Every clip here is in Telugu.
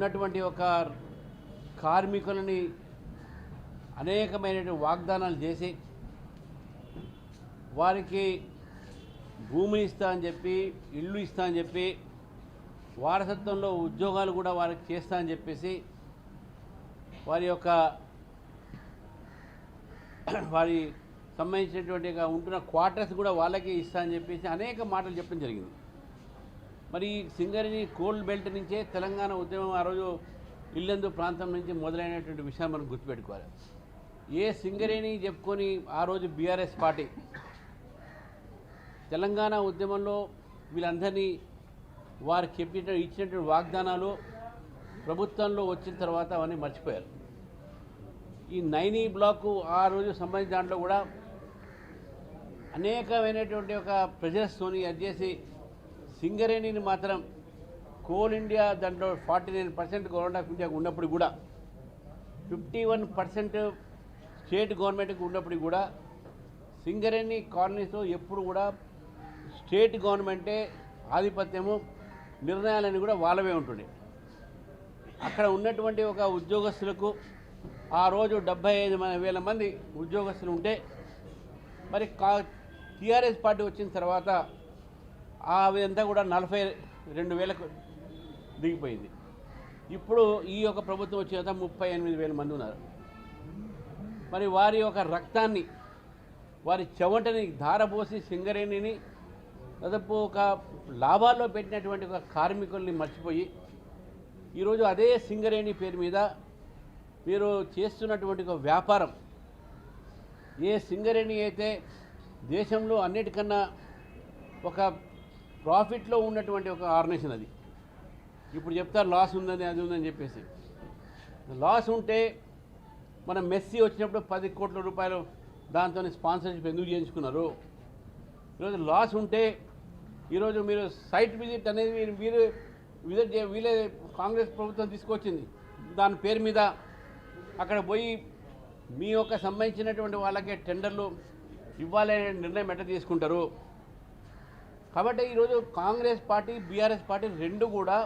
ఉన్నటువంటి ఒక కార్మికులని అనేకమైనటువంటి వాగ్దానాలు చేసి వారికి భూమిని ఇస్తా అని చెప్పి ఇల్లు ఇస్తా అని చెప్పి వారసత్వంలో ఉద్యోగాలు కూడా వారికి చేస్తా అని చెప్పేసి వారి సంబంధించినటువంటి ఉంటున్న క్వార్టర్స్ కూడా వాళ్ళకే ఇస్తా అని చెప్పేసి అనేక మాటలు చెప్పడం జరిగింది. మరి సింగరేణి కోల్డ్ బెల్ట్ నుంచే తెలంగాణ ఉద్యమం ఆ రోజు ఇల్లెందు ప్రాంతం నుంచి మొదలైనటువంటి విషయాన్ని మనం గుర్తుపెట్టుకోవాలి. ఏ సింగరేణి చెప్పుకొని ఆ రోజు బీఆర్ఎస్ పార్టీ తెలంగాణ ఉద్యమంలో వీళ్ళందరినీ వారికి ఇచ్చినటువంటి వాగ్దానాలు ప్రభుత్వంలో వచ్చిన తర్వాత అవన్నీ మర్చిపోయారు. ఈ నైనీ బ్లాకు ఆ రోజు సంబంధించిన దాంట్లో కూడా అనేకమైనటువంటి ఒక ప్రెజర్స్తోని అది చేసి సింగరేణిని మాత్రం కోల్ ఇండియా దాంట్లో 49% గవర్నమెంట్ ఆఫ్ ఇండియాకు ఉన్నప్పుడు కూడా 51% స్టేట్ గవర్నమెంట్కి ఉన్నప్పుడు కూడా సింగరేణి కాలనీస్లో ఎప్పుడు కూడా స్టేట్ గవర్నమెంటే ఆధిపత్యము నిర్ణయాలని కూడా వాళ్ళవే ఉంటుండే. అక్కడ ఉన్నటువంటి ఒక ఉద్యోగస్తులకు ఆ రోజు 75,000 మంది ఉద్యోగస్తులు ఉంటే మరి టీఆర్ఎస్ పార్టీ వచ్చిన తర్వాత అదంతా కూడా 42,000కు దిగిపోయింది. ఇప్పుడు ఈ యొక్క ప్రభుత్వం వచ్చిన 38,000 మంది ఉన్నారు. మరి వారి యొక్క రక్తాన్ని వారి చెమటని ధారపోసి సింగరేణిని దాదాపు ఒక లాభాల్లో పెట్టినటువంటి ఒక కార్మికుల్ని మర్చిపోయి ఈరోజు అదే సింగరేణి పేరు మీద మీరు చేస్తున్నటువంటి ఒక వ్యాపారం, ఏ సింగరేణి అయితే దేశంలో అన్నిటికన్నా ఒక ప్రాఫిట్లో ఉన్నటువంటి ఒక ఆర్గనైజేషన్, అది ఇప్పుడు చెప్తారు లాస్ ఉందని అది ఉందని చెప్పేసి. లాస్ ఉంటే మన మెస్సీ వచ్చినప్పుడు 10 కోట్ల రూపాయలు దాంతో స్పాన్సర్షిప్ ఎందుకు చేయించుకున్నారు? ఈరోజు లాస్ ఉంటే ఈరోజు మీరు సైట్ విజిట్ అనేది మీరు వీళ్ళే కాంగ్రెస్ ప్రభుత్వం తీసుకొచ్చింది, దాని పేరు మీద అక్కడ పోయి మీ యొక్క సంబంధించినటువంటి వాళ్ళకే టెండర్లు ఇవ్వాలనే నిర్ణయం ఎట్లా తీసుకుంటారు? కాబట్టి ఈరోజు కాంగ్రెస్ పార్టీ బీఆర్ఎస్ పార్టీ రెండు కూడా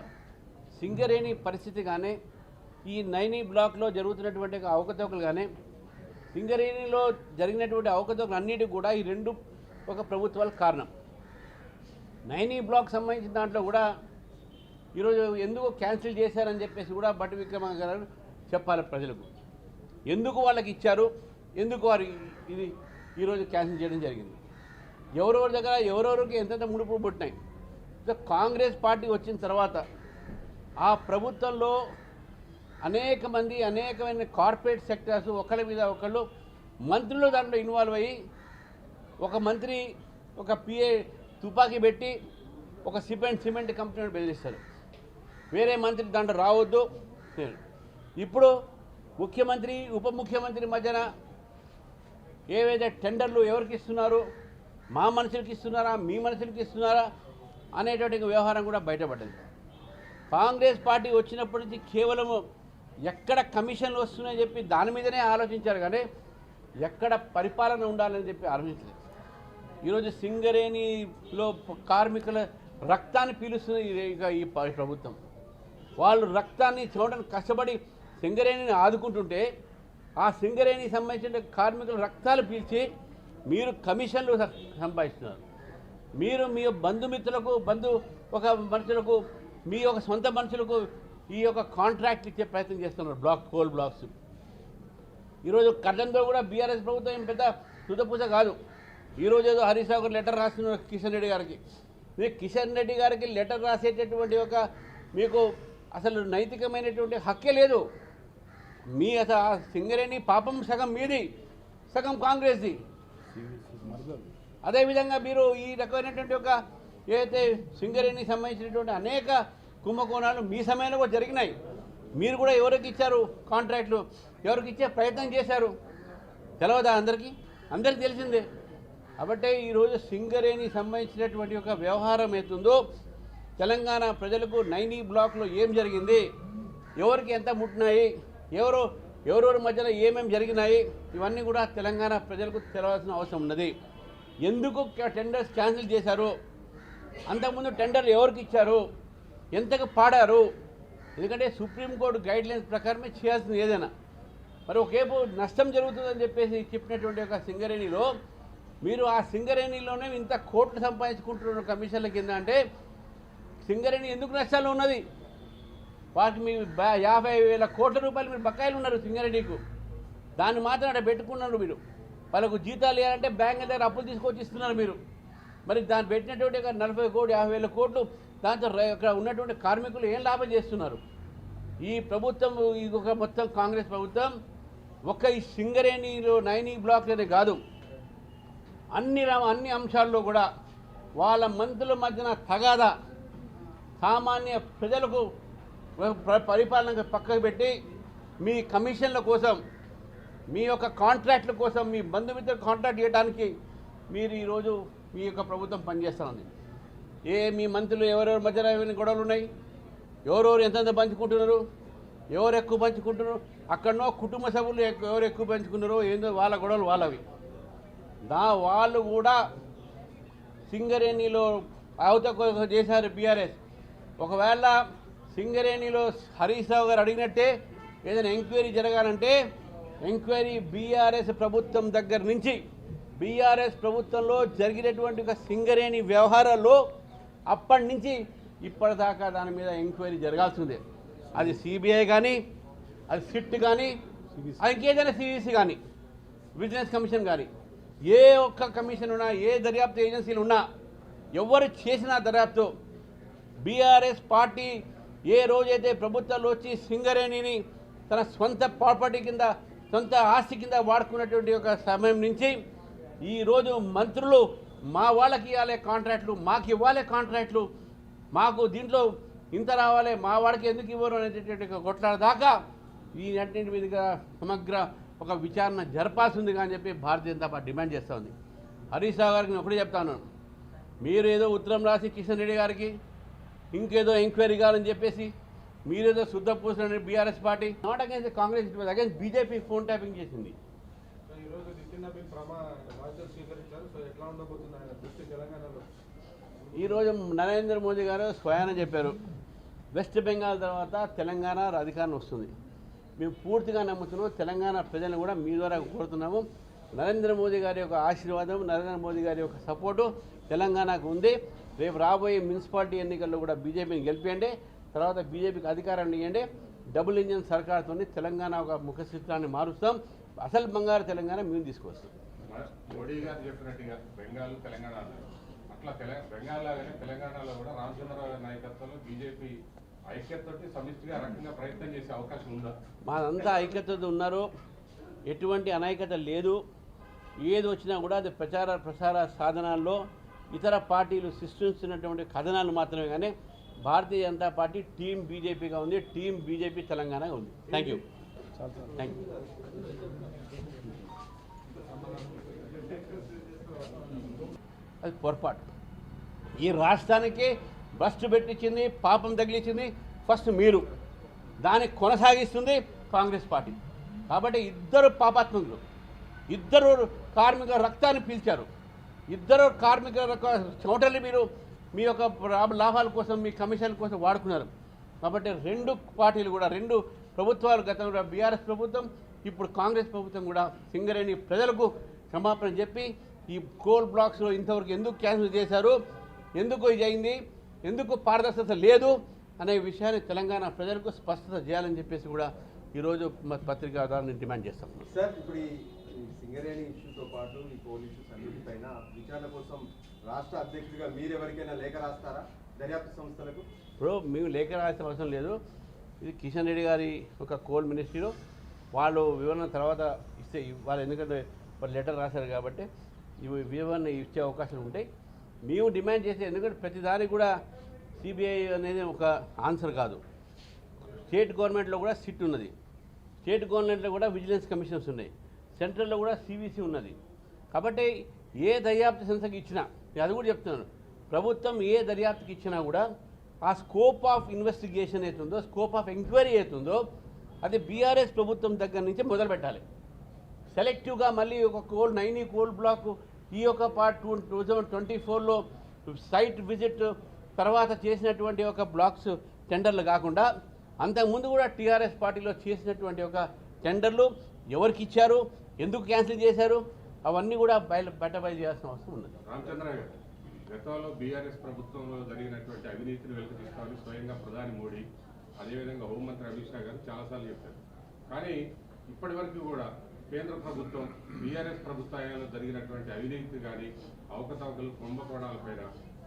సింగరేణి పరిస్థితి కానీ ఈ నైనీ బ్లాక్లో జరుగుతున్నటువంటి అవకతవకలు కానీ సింగరేణిలో జరిగినటువంటి అవకతవకలు అన్నిటికీ కూడా ఈ రెండు ఒక ప్రభుత్వాలకు కారణం. నైనీ బ్లాక్ సంబంధించిన దాంట్లో కూడా ఈరోజు ఎందుకు క్యాన్సిల్ చేశారని చెప్పేసి కూడా బట్టి విక్రమార్క గారు చెప్పాలి ప్రజలకు. ఎందుకు వాళ్ళకి ఇచ్చారు, ఎందుకు వారు ఇది ఈరోజు క్యాన్సిల్ చేయడం జరిగింది, ఎవరెవరి దగ్గర ఎవరెవరికి ఎంతెంత ముడుపులు పుట్టినాయి. కాంగ్రెస్ పార్టీ వచ్చిన తర్వాత ఆ ప్రభుత్వంలో అనేకమైన కార్పొరేట్ సెక్టర్స్ ఒకళ్ళ మీద ఒకళ్ళు మంత్రులు దాంట్లో ఇన్వాల్వ్ అయ్యి ఒక మంత్రి ఒక పిఏ తుపాకీ పెట్టి ఒక సిమెంట్ కంపెనీని బెదిరిస్తారు, వేరే మంత్రి దాంట్లో రావద్దు. ఇప్పుడు ముఖ్యమంత్రి ఉప ముఖ్యమంత్రి మధ్యన ఏవైతే టెండర్లు ఎవరికి ఇస్తున్నారు, మా మనుషులకి ఇస్తున్నారా మీ మనుషులకి ఇస్తున్నారా అనేటువంటి వ్యవహారం కూడా బయటపడ్డది. కాంగ్రెస్ పార్టీ వచ్చినప్పటి నుంచి కేవలము ఎక్కడ కమిషన్లు వస్తున్నాయని చెప్పి దాని మీదనే ఆలోచించారు కానీ ఎక్కడ పరిపాలన ఉండాలని చెప్పి ఆలోచించలేదు. ఈరోజు సింగరేణిలో కార్మికుల రక్తాన్ని పీలుస్తుంది ఈ ప్రభుత్వం. వాళ్ళు రక్తాన్ని చెమటను కష్టపడి సింగరేణిని ఆదుకుంటుంటే ఆ సింగరేణికి సంబంధించిన కార్మికుల రక్తాలు పీల్చి మీరు కమిషన్లు సంపాదిస్తున్నారు. మీరు మీ బంధుమిత్రులకు ఒక మనుషులకు మీ యొక్క సొంత మనుషులకు ఈ యొక్క కాంట్రాక్ట్ ఇచ్చే ప్రయత్నం చేస్తున్నారు కోల్ బ్లాక్స్. ఈరోజు కర్ణంలో కూడా బీఆర్ఎస్ ప్రభుత్వం ఏం పెద్ద తుదపూస కాదు. ఈరోజు ఏదో హరీష్ రావు లెటర్ రాస్తున్నారు కిషన్ రెడ్డి గారికి. మీరు కిషన్ రెడ్డి గారికి లెటర్ రాసేటటువంటి ఒక మీకు అసలు నైతికమైనటువంటి హక్కే లేదు. మీ అసలు సింగరేణి పాపం సగం మీది సగం కాంగ్రెస్ది. అదేవిధంగా మీరు ఈ రకమైనటువంటి ఒక ఏదైతే సింగరేణికి సంబంధించినటువంటి అనేక కుంభకోణాలు మీ సమయంలో కూడా జరిగినాయి. మీరు కూడా ఎవరికి ఇచ్చారు కాంట్రాక్ట్లు, ఎవరికి ఇచ్చే ప్రయత్నం చేశారు తెలవదా? అందరికీ తెలిసిందే. కాబట్టి ఈరోజు సింగరేణి సంబంధించినటువంటి ఒక వ్యవహారం అవుతుందో తెలంగాణ ప్రజలకు నైనీ బ్లాక్లో ఏం జరిగింది, ఎవరికి ఎంత ముట్టినాయి, ఎవరెవరి మధ్యన ఏమేమి జరిగినాయి, ఇవన్నీ కూడా తెలంగాణ ప్రజలకు తెలవాల్సిన అవసరం ఉన్నది. ఎందుకు టెండర్స్ క్యాన్సిల్ చేశారు, అంతకుముందు టెండర్లు ఎవరికి ఇచ్చారు, ఎంతకు పాడారు, ఎందుకంటే సుప్రీంకోర్టు గైడ్లైన్స్ ప్రకారమే చేయాల్సింది ఏదైనా. మరి ఒకేపు నష్టం జరుగుతుందని చెప్పేసి చెప్పినటువంటి ఒక సింగరేణిలో మీరు ఆ సింగరేణిలోనే ఇంత కోట్లు సంపాదించుకుంటున్న కమిషన్ల కింద అంటే సింగరేణి ఎందుకు నష్టాలు ఉన్నది? వాటికి మీ 50,000 కోట్ల రూపాయలు మీరు బకాయిలు ఉన్నారు సింగరేణికు. దాన్ని మాత్రం అక్కడ పెట్టుకున్నారు మీరు. వాళ్ళకు జీతాలు ఇవ్వాలంటే బ్యాంకుల దగ్గర అప్పులు తీసుకొచ్చి ఇస్తున్నారు మీరు. మరి దాన్ని పెట్టినటువంటి 40 కోట్లు 50,000 కోట్లు దాంతో ఇక్కడ ఉన్నటువంటి కార్మికులు ఏం లాభం చేస్తున్నారు? ఈ ప్రభుత్వం ఇది ఒక మొత్తం కాంగ్రెస్ ప్రభుత్వం ఒక్క ఈ సింగరేణిలో నైనీ బ్లాక్లోనే కాదు అన్ని అంశాల్లో కూడా వాళ్ళ మంత్రుల మధ్యన తగాదా సామాన్య ప్రజలకు పరిపాలన పక్కకు పెట్టి మీ కమిషన్ల కోసం మీ యొక్క కాంట్రాక్ట్ల కోసం మీ బంధుమిత్రులు కాంట్రాక్ట్ చేయడానికి మీరు ఈరోజు మీ యొక్క ప్రభుత్వం పనిచేస్తుంది. మీ మంత్రులు ఎవరెవరి మధ్యన ఏమైనా గొడవలు ఉన్నాయి? ఎవరెవరు ఎంతెంత పంచుకుంటున్నారు? ఎవరు ఎక్కువ పంచుకుంటున్నారు? అక్కడనో కుటుంబ సభ్యులు ఎవరు ఎక్కువ పంచుకున్నారో ఏందో వాళ్ళ గొడవలు వాళ్ళవి. వాళ్ళు కూడా సింగరేణిలో అవతల చేశారు బీఆర్ఎస్. ఒకవేళ సింగరేణిలో హరీష్ రావు గారు అడిగినట్టే ఏదైనా ఎంక్వైరీ జరగాలంటే ఎంక్వైరీ బీఆర్ఎస్ ప్రభుత్వం దగ్గర నుంచి బీఆర్ఎస్ ప్రభుత్వంలో జరిగినటువంటి ఒక సింగరేణి వ్యవహారాల్లో అప్పటి నుంచి ఇప్పటిదాకా దాని మీద ఎంక్వైరీ జరగాల్సిందే. అది సిబిఐ కానీ అది సిట్ కానీ ఇంకేదైనా సివిసి కానీ విజిలెన్స్ కమిషన్ కానీ ఏ ఒక్క కమిషన్ ఉన్నా ఏ దర్యాప్తు ఏజెన్సీలు ఉన్నా ఎవరు చేసిన దర్యాప్తు బీఆర్ఎస్ పార్టీ ఏ రోజైతే ప్రభుత్వాలు వచ్చి సింగరేణిని తన సొంత ప్రాపర్టీ కింద సొంత ఆస్తి కింద వాడుకున్నటువంటి ఒక సమయం నుంచి ఈరోజు మంత్రులు మా వాళ్ళకి ఇవ్వాలి కాంట్రాక్ట్లు, మాకు ఇవ్వాలి కాంట్రాక్ట్లు, మాకు దీంట్లో ఇంత రావాలి, మా వాడికి ఎందుకు ఇవ్వరు అనేటటువంటి కొట్లాడదాకా ఈ అన్నింటి మీదుగా సమగ్ర ఒక విచారణ జరపాల్సిందిగా అని చెప్పి భారతీయ జనతా పార్టీ డిమాండ్ చేస్తూ ఉంది. హరీష్ రావు గారికి నేను ఒకటే చెప్తాను, మీరు ఏదో ఉత్తరం రాసి కిషన్ రెడ్డి గారికి ఇంకేదో ఎంక్వైరీ కావాలని చెప్పేసి మీరేదో శుద్ధ పూసిన BRS party not against Congress, it was against BJP phone tapping చేసింది. ఈరోజు నరేంద్ర మోదీ గారు స్వయాన చెప్పారు వెస్ట్ బెంగాల్ తర్వాత తెలంగాణ అధికారం వస్తుంది. మేము పూర్తిగా నమ్ముతున్నాం. తెలంగాణ ప్రజలను కూడా మీ ద్వారా కోరుతున్నాము. నరేంద్ర మోదీ గారి యొక్క ఆశీర్వాదం, నరేంద్ర మోదీ గారి యొక్క సపోర్టు తెలంగాణకు ఉంది. రేపు రాబోయే మున్సిపాలిటీ ఎన్నికల్లో కూడా బీజేపీని గెలిపియండి, తర్వాత బీజేపీకి అధికారాన్ని ఇవ్వండి. డబుల్ ఇంజిన్ సర్కార్తో తెలంగాణ ఒక ముఖ చిత్రాన్ని మారుస్తాం. అసలు బంగారు తెలంగాణ మేము తీసుకొస్తాం. మోడీ గారు చెప్పినట్టుగా బెంగాల్ తెలంగాణ అట్లా బెంగాల్ లాగానే తెలంగాణలో కూడా రామచంద్రరావు గారి నాయకత్వంలో బీజేపీ ఐక్యతతో సమిష్టిగా రకంగా ప్రయత్నం చేసే అవకాశం ఉందా? మాదంతా ఐక్యతతో ఉన్నారు, ఎటువంటి అనైక్యత లేదు. ఏది వచ్చినా కూడా అది ప్రసార సాధనాల్లో ఇతర పార్టీలు సృష్టిస్తున్నటువంటి కథనాలు మాత్రమే. కానీ భారతీయ జనతా పార్టీ టీం బీజేపీగా ఉంది, టీం బీజేపీ తెలంగాణగా ఉంది. Thank you. అది పొరపాటు. ఈ రాష్ట్రానికి భ్రష్టు పెట్టించింది, పాపం తగిలించింది ఫస్ట్ మీరు, దాన్ని కొనసాగిస్తుంది కాంగ్రెస్ పార్టీ. కాబట్టి ఇద్దరు పాపాత్మకులు, ఇద్దరు కార్మికుల రక్తాన్ని పీల్చారు, ఇద్దరు కార్మికుల చోటల్ని మీరు మీ యొక్క లాభాల కోసం మీ కమిషన్ కోసం వాడుకున్నారు. కాబట్టి రెండు పార్టీలు కూడా, రెండు ప్రభుత్వాలు, గతంలో బీఆర్ఎస్ ప్రభుత్వం, ఇప్పుడు కాంగ్రెస్ ప్రభుత్వం కూడా సింగరేణి ప్రజలకు క్షమాపణ చెప్పి ఈ కోల్ బ్లాక్స్లో ఇంతవరకు ఎందుకు క్యాన్సిల్ చేశారు, ఎందుకు ఇది అయింది, ఎందుకు పారదర్శకత లేదు అనే విషయాన్ని తెలంగాణ ప్రజలకు స్పష్టత చేయాలని చెప్పేసి కూడా ఈరోజు పత్రికా ద్వారా డిమాండ్ చేస్తాం. సార్, ఇప్పుడు ఈ సింగరేణి ఇష్యూతో పాటు ఈ కోల్ ఇష్యూస్ అన్నిటిపైన విచారణ కోసం రాష్ట్ర అధ్యక్షుడిగా మీరు ఎవరికైనా లేఖ రాస్తారా దర్యాప్తు సంస్థలకు? ఇప్పుడు మేము లేఖ రాసిన అవసరం లేదు. ఇది కిషన్ రెడ్డి గారి ఒక కోల్ మినిస్ట్రీలో వాళ్ళు వివరణ తర్వాత ఇస్తే వాళ్ళు, ఎందుకంటే వాళ్ళు లెటర్ రాశారు కాబట్టి వివరణ ఇచ్చే అవకాశాలు ఉంటాయి. మేము డిమాండ్ చేసే, ఎందుకంటే ప్రతిదానికి కూడా సిబిఐ అనేది ఒక ఆన్సర్ కాదు. స్టేట్ గవర్నమెంట్లో కూడా సిట్ ఉన్నది, స్టేట్ గవర్నమెంట్లో కూడా విజిలెన్స్ కమిషన్స్ ఉన్నాయి, సెంట్రల్లో కూడా సివిసి ఉన్నది. కాబట్టి ఏ దర్యాప్తు సంస్థకి ఇచ్చినా, అది కూడా చెప్తున్నాను, ప్రభుత్వం ఏ దర్యాప్తుకి ఇచ్చినా కూడా ఆ స్కోప్ ఆఫ్ ఇన్వెస్టిగేషన్ అవుతుందో, స్కోప్ ఆఫ్ ఎంక్వైరీ అవుతుందో అది బీఆర్ఎస్ ప్రభుత్వం దగ్గర నుంచి మొదలు పెట్టాలి. సెలెక్టివ్గా మళ్ళీ ఒక నైనీ కోల్ బ్లాక్ ఈ యొక్క పార్ట్ 2024లో సైట్ విజిట్ తర్వాత చేసినటువంటి ఒక బ్లాక్స్ టెండర్లు కాకుండా అంతకుముందు కూడా టీఆర్ఎస్ పార్టీలో చేసినటువంటి ఒక టెండర్లు ఎవరికి ఇచ్చారు, ఎందుకు క్యాన్సిల్ చేశారు, అవన్నీ కూడా బయట చేయాల్సిన అవసరం ఉన్నది. రామచంద్ర గారు, గతంలో బీఆర్ఎస్ ప్రభుత్వంలో జరిగినటువంటి అవినీతిని వెలికితీస్తామని స్వయంగా ప్రధాని మోడీ, అదేవిధంగా హోంమంత్రి అమిత్ షా గారు చాలాసార్లు చెప్పారు. కానీ ఇప్పటి వరకు కూడా కేంద్ర ప్రభుత్వం బీఆర్ఎస్ ప్రభుత్వాలలో జరిగినటువంటి అవినీతి కానీ, అవకతవకలు, కుంభకోణాలపైన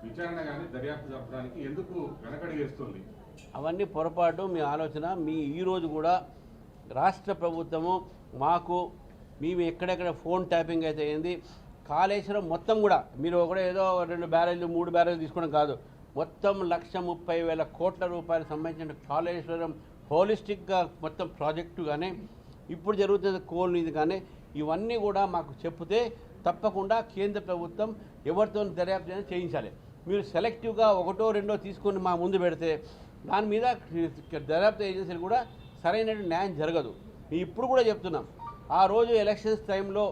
విచారణ కానీ దర్యాప్తు జరపడానికి ఎందుకు వెనకడి వేస్తుంది? అవన్నీ పొరపాటు మీ ఆలోచన. మీ ఈరోజు కూడా రాష్ట్ర ప్రభుత్వము మేము ఎక్కడెక్కడ ఫోన్ ట్యాపింగ్ అయితే అయింది, కాళేశ్వరం మొత్తం కూడా మీరు ఒకటే ఏదో 2 బ్యారేజ్లు 3 బ్యారేజ్లు తీసుకోవడం కాదు, మొత్తం 1,30,000 కోట్ల రూపాయలకు సంబంధించిన కాళేశ్వరం హోలిస్టిక్గా మొత్తం ప్రాజెక్టు కానీ ఇప్పుడు జరుగుతున్న కోల్ ఇది కానీ ఇవన్నీ కూడా మాకు చెప్తే తప్పకుండా కేంద్ర ప్రభుత్వం ఎవరితో దర్యాప్తు చేయించాలి. మీరు సెలెక్టివ్గా 1, 2 తీసుకొని మా ముందు పెడితే దాని మీద దర్యాప్తు ఏజెన్సీలు కూడా సరైన న్యాయం జరగదు. ఇప్పుడు కూడా చెప్తున్నాం, ఆ రోజు ఎలక్షన్స్ టైంలో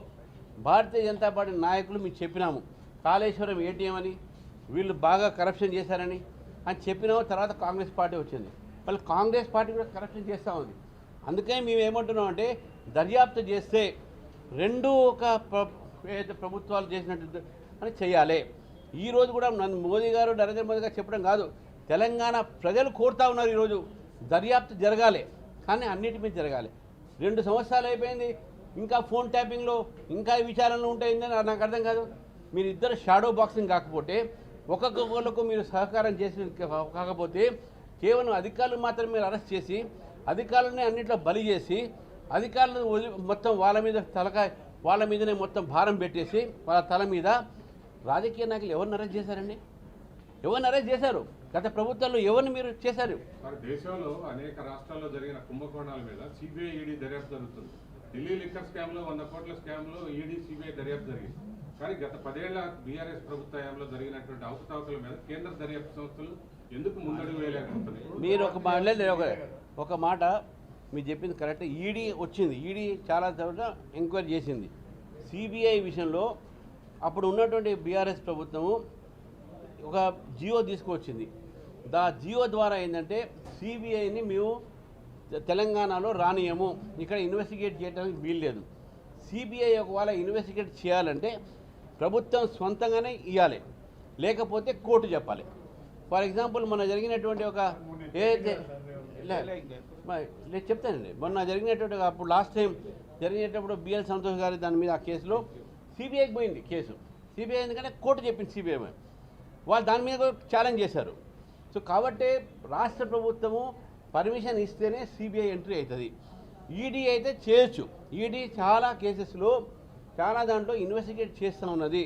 భారతీయ జనతా పార్టీ నాయకులు మీకు చెప్పినాము కాళేశ్వరం ఏటీఎం అని, వీళ్ళు బాగా కరప్షన్ చేశారని చెప్పినాము. తర్వాత కాంగ్రెస్ పార్టీ వచ్చింది, మళ్ళీ కాంగ్రెస్ పార్టీ కూడా కరప్షన్ చేస్తూ ఉంది. అందుకని మేము ఏమంటున్నాం అంటే దర్యాప్తు చేస్తే రెండు ఒక ప్రభుత్వాలు చేసినట్టు అని చేయాలి. ఈరోజు కూడా మోదీ గారు నరేంద్ర మోదీ గారు చెప్పడం కాదు, తెలంగాణ ప్రజలు కోరుతూ ఉన్నారు ఈరోజు దర్యాప్తు జరగాలి, కానీ అన్నిటి మీద జరగాలి. 2 సంవత్సరాలు అయిపోయింది, ఇంకా ఫోన్ ట్యాపింగ్లో ఇంకా విచారణలు ఉంటాయిందని నాకు అర్థం కాదు. మీరు ఇద్దరు షాడో బాక్సింగ్ కాకపోతే ఒక్కొక్కరికి మీరు సహకారం చేసి కాకపోతే కేవలం అధికారులు మాత్రం మీరు అరెస్ట్ చేసి అధికారులని అన్నింటిలో బలి చేసి అధికారులను మొత్తం వాళ్ళ మీదనే మొత్తం భారం పెట్టేసి వాళ్ళ తల మీద రాజకీయ నాయకులు ఎవరిని అరెస్ట్ చేశారండి? ఎవరిని అరెస్ట్ చేశారు? గత ప్రభుత్వాల్లో ఎవరిని మీరు చేశారు? దేశంలో అనేక రాష్ట్రాల్లో జరిగిన కుంభకోణాల మీద సిబిఐ ఈడీ దర్యాప్తు జరుగుతుంది. ఢిల్లీ లిక్కర్ స్కామ్లో 100 కోట్ల స్కామ్లో ఈడీ సిబిఐ దర్యాప్తు జరిగింది. కానీ గత 10 ఏళ్ల బీఆర్ఎస్ ప్రభుత్వంలో జరిగినటువంటి అవకతవకల మీద కేంద్ర దర్యాప్తు సంస్థలు ఎందుకు ముందడుగు వేయలేకపోతున్నాయి? మీరు ఒక మాట మీరు చెప్పింది కరెక్ట్. ఈడీ వచ్చింది, ఈడీ చాలా చోట ఎంక్వైరీ చేసింది. సిబిఐ విషయంలో అప్పుడు ఉన్నటువంటి బీఆర్ఎస్ ప్రభుత్వము ఒక జియో తీసుకువచ్చింది. జియో ద్వారా ఏంటంటే సిబిఐని మేము తెలంగాణలో రానియము, ఇక్కడ ఇన్వెస్టిగేట్ చేయడానికి వీల్లేదు. సిబిఐ ఒకవేళ ఇన్వెస్టిగేట్ చేయాలంటే ప్రభుత్వం సొంతంగానే ఇవ్వాలి, లేకపోతే కోర్టు చెప్పాలి. ఫర్ ఎగ్జాంపుల్ మొన్న జరిగినటువంటి ఒక చెప్తానండి, మొన్న జరిగినటువంటి అప్పుడు లాస్ట్ టైం జరిగినప్పుడు బిఎల్ సంతోష్ గారి దాని మీద ఆ కేసులో సిబిఐకి పోయింది కేసు. సిబిఐ ఎందుకంటే కోర్టు చెప్పింది సిబిఐ, వాళ్ళు దాని మీద ఛాలెంజ్ చేశారు. సో కాబట్టి రాష్ట్ర ప్రభుత్వము పర్మిషన్ ఇస్తేనే సిబిఐ ఎంట్రీ అవుతుంది. ఈడీ అయితే చేయొచ్చు. ఈడీ చాలా కేసెస్లో చాలా దాంట్లో ఇన్వెస్టిగేట్ చేస్తూ ఉన్నది,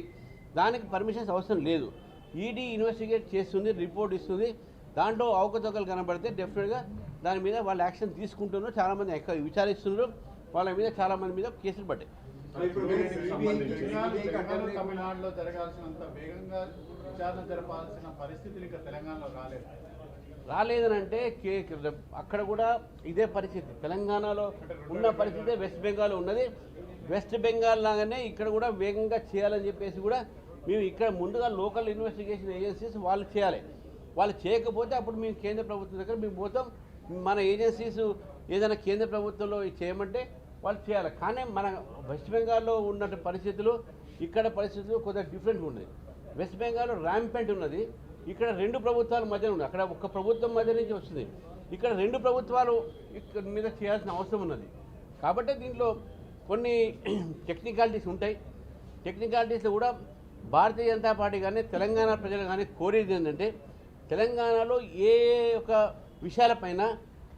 దానికి పర్మిషన్స్ అవసరం లేదు. ఈడీ ఇన్వెస్టిగేట్ చేస్తుంది, రిపోర్ట్ ఇస్తుంది, దాంట్లో అవకతవకలు కనబడితే డెఫినెట్గా దాని మీద వాళ్ళు యాక్షన్ తీసుకుంటున్నారు. చాలామంది ఎక్కువ విచారిస్తున్నారు, వాళ్ళ మీద చాలామంది మీద కేసులు పడ్డాయి. తమిళనాడులో జరగాల్సినంత వేగంగా విచారణ జరపాల్సిన పరిస్థితులు ఇంకా తెలంగాణలో రాలేదనంటే అక్కడ కూడా ఇదే పరిస్థితి. తెలంగాణలో ఉన్న పరిస్థితి వెస్ట్ బెంగాల్ ఉన్నది. వెస్ట్ బెంగాల్ లాగానే ఇక్కడ కూడా వేగంగా చేయాలని చెప్పేసి కూడా మేము ఇక్కడ ముందుగా లోకల్ ఇన్వెస్టిగేషన్ ఏజెన్సీస్ వాళ్ళు చేయాలి. వాళ్ళు చేయకపోతే అప్పుడు మేము కేంద్ర ప్రభుత్వం దగ్గర మేము పోతాం. మన ఏజెన్సీస్ ఏదైనా కేంద్ర ప్రభుత్వంలో చేయమంటే వాళ్ళు చేయాలి. కానీ మన వెస్ట్ బెంగాల్లో ఉన్న పరిస్థితులు ఇక్కడ పరిస్థితులు కొద్దిగా డిఫరెంట్ ఉన్నది. వెస్ట్ బెంగాల్లో ర్యాంపెంట్ ఉన్నది, ఇక్కడ 2 ప్రభుత్వాల మధ్య ఉంది. అక్కడ ఒక ప్రభుత్వం మధ్య నుంచి వస్తుంది, ఇక్కడ 2 ప్రభుత్వాలు ఇక్కడ మీద చేయాల్సిన అవసరం ఉన్నది. కాబట్టి దీంట్లో కొన్ని టెక్నికాలిటీస్ ఉంటాయి. టెక్నికాలిటీస్లో కూడా భారతీయ జనతా పార్టీ కానీ తెలంగాణ ప్రజలు కానీ కోరేది ఏంటంటే తెలంగాణలో ఏ ఒక విషయాలపైన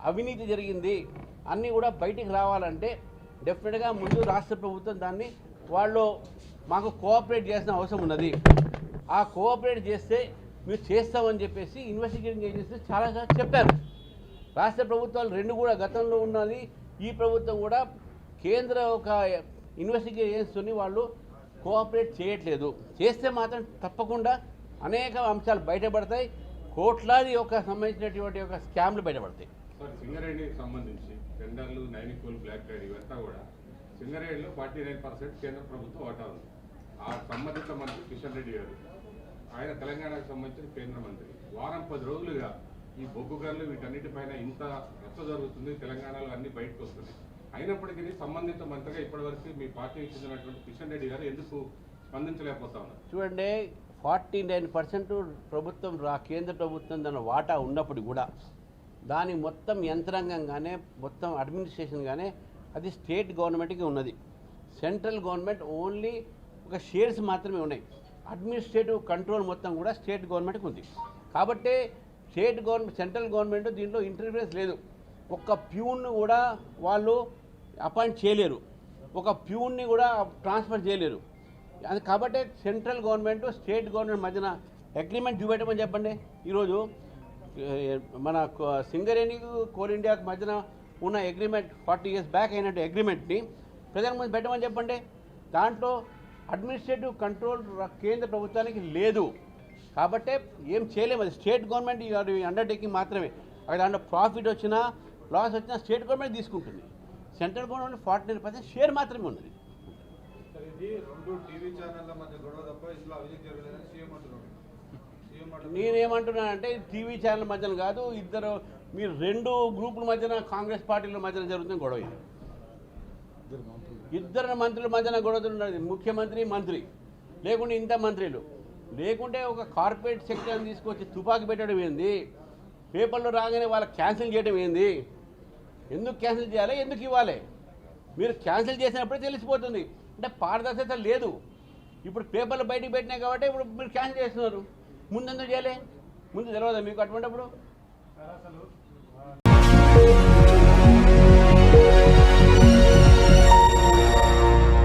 అవినీతి జరిగింది అన్నీ కూడా బయటికి రావాలంటే డెఫినెట్గా ముందు రాష్ట్ర ప్రభుత్వం దాన్ని వాళ్ళు మాకు కోఆపరేట్ చేయాల్సిన అవసరం ఉన్నది. ఆ కోఆపరేట్ చేస్తే మీరు చేస్తామని చెప్పేసి ఇన్వెస్టిగేటింగ్ ఏజెన్సీస్ చాలా చెప్పారు. రాష్ట్ర ప్రభుత్వాలు 2 కూడా గతంలో ఉన్నది, ఈ ప్రభుత్వం కూడా కేంద్ర ఒక ఇన్వెస్టిగేషన్ ఏజెన్సీని వాళ్ళు కోఆపరేట్ చేయట్లేదు. చేస్తే మాత్రం తప్పకుండా అనేక అంశాలు బయటపడతాయి, కోట్లాది సంబంధించినటువంటి ఒక స్కామ్లు బయటపడతాయి. సింగరేణికి సంబంధించి టెండర్లు, నైనికోల్, బ్లాక్ ట్రేడ్ ఇవంతా కూడా సింగరేణిలో 49% కేంద్ర ప్రభుత్వం వాటా ఉంది. ఆ సంబంధిత మంత్రి కిషన్ రెడ్డి గారు, ఆయన తెలంగాణకు సంబంధించిన కేంద్ర మంత్రి, వారం 10 రోజులుగా ఈ బొగ్గు గనులు వీటన్నిటిపైన ఇంత రచ్చ జరుగుతుంది, తెలంగాణలో అన్ని బయటకు వస్తుంది. అయినప్పటికీ సంబంధిత మంత్రిగా ఇప్పటివరకు మీ పార్టీకి చెందినటువంటి కిషన్ రెడ్డి గారు ఎందుకు స్పందించలేకపోతా ఉన్నారు? చూడండి, 49% ప్రభుత్వం కేంద్ర ప్రభుత్వం దాని వాటా ఉన్నప్పుడు కూడా దాని మొత్తం యంత్రాంగంగానే మొత్తం అడ్మినిస్ట్రేషన్గానే అది స్టేట్ గవర్నమెంట్కి ఉన్నది. సెంట్రల్ గవర్నమెంట్ ఓన్లీ ఒక షేర్స్ మాత్రమే ఉన్నాయి. అడ్మినిస్ట్రేటివ్ కంట్రోల్ మొత్తం కూడా స్టేట్ గవర్నమెంట్కి ఉంది. కాబట్టి సెంట్రల్ గవర్నమెంట్ దీంట్లో ఇంటర్ఫియరెన్స్ లేదు. ఒక్క ప్యూన్ని కూడా వాళ్ళు అపాయింట్ చేయలేరు, ఒక ప్యూన్ని కూడా ట్రాన్స్ఫర్ చేయలేరు. అది కాబట్టి సెంట్రల్ గవర్నమెంట్ స్టేట్ గవర్నమెంట్ మధ్యన అగ్రిమెంట్ చూపెట్టమని చెప్పండి. ఈరోజు మన సింగరేణి కోల్ ఇండియాకి మధ్యన ఉన్న అగ్రిమెంట్ 40 years బ్యాక్ అయినట్టు అగ్రిమెంట్ని ప్రజల ముందు పెట్టమని చెప్పండి. దాంట్లో అడ్మినిస్ట్రేటివ్ కంట్రోల్ కేంద్ర ప్రభుత్వానికి లేదు. కాబట్టి ఏం చేయలేము. అది స్టేట్ గవర్నమెంట్ అండర్టేకింగ్ మాత్రమే. అది దాంట్లో ప్రాఫిట్ వచ్చినా లాస్ వచ్చినా స్టేట్ గవర్నమెంట్ తీసుకుంటుంది. సెంట్రల్ గవర్నమెంట్ 49% షేర్ మాత్రమే ఉన్నది. ఇది 2 టీవీ ఛానళ్ల మధ్య గొడవ తప్ప ఇందులో అవినీతి జరగలేదని సీఎం అంటున్నాడు. నేనేమంటున్నానంటే టీవీ ఛానల్ మధ్యన కాదు, మీరు 2 గ్రూపుల మధ్యన కాంగ్రెస్ పార్టీల మధ్యన జరుగుతున్న గొడవ ఇది. 2 మంత్రుల మధ్యన గొడవతున్నది. ముఖ్యమంత్రి, మంత్రి, లేకుంటే ఇంత మంత్రులు, లేకుంటే ఒక కార్పొరేట్ సెక్టర్ని తీసుకొచ్చి తుపాకీ పెట్టడం ఏంది, పేపర్లో రాగానే వాళ్ళకి క్యాన్సిల్ చేయడం ఏంది? ఎందుకు క్యాన్సిల్ చేయాలి, ఎందుకు ఇవ్వాలి? మీరు క్యాన్సిల్ చేసినప్పుడే తెలిసిపోతుంది. అంటే పారదర్శకత లేదు. ఇప్పుడు పేపర్లు బయటికి పెట్టినాయి కాబట్టి ఇప్పుడు మీరు క్యాన్సిల్ చేస్తున్నారు. ముందెందుకు చేయలే? ముందు తెలియదా మీకు? అటువంటిప్పుడు అసలు